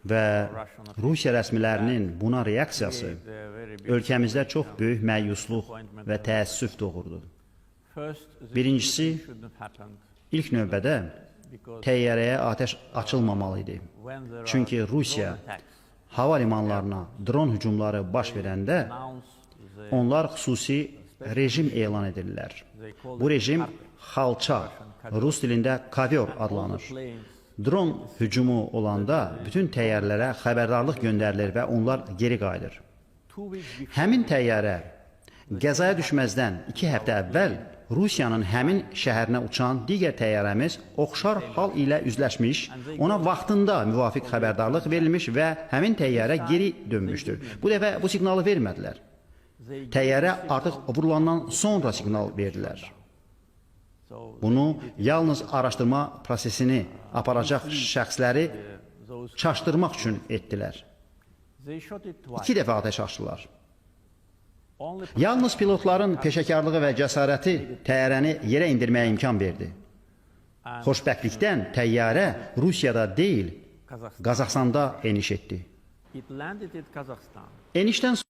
və Rusiya rəsmilərinin buna reaksiyası ölkəmizdə çox böyük məyusluq və təəssüf doğurdu. Birincisi, ilk növbədə təyyarəyə atəş açılmamalı idi. Çünki Rusiya hava limanlarına dron hücumları baş verəndə onlar xüsusi rejim elan edirlər. Bu rejim xalça, rus dilində kovyor adlanır. Dron hücumu olanda bütün təyyarələrə xəbərdarlıq göndərilir və onlar geri qayıdır. Həmin təyyarə qəzaya düşməzdən 2 həftə əvvəl Rusiyanın həmin şəhərinə uçan digər təyyarəmiz oxşar hal ilə üzləşmiş, ona vaxtında müvafiq xəbərdarlıq verilmiş və həmin təyyarə geri dönmüşdür. Bu dəfə bu siqnalı vermədilər. Təyyarə artıq vurulandan sonra siqnal verdilər. Bunu yalnız araşdırma prosesini aparacaq şəxsləri çaşdırmaq üçün etdilər. 2 dəfə atəş açdılar. Yalnız pilotların peşəkarlığı və cəsarəti təyyarəni yerə indirməyə imkan verdi. Xoşbəxtlikdən təyyarə Rusiyada deyil, Qazaxstanda eniş etdi. Enişdən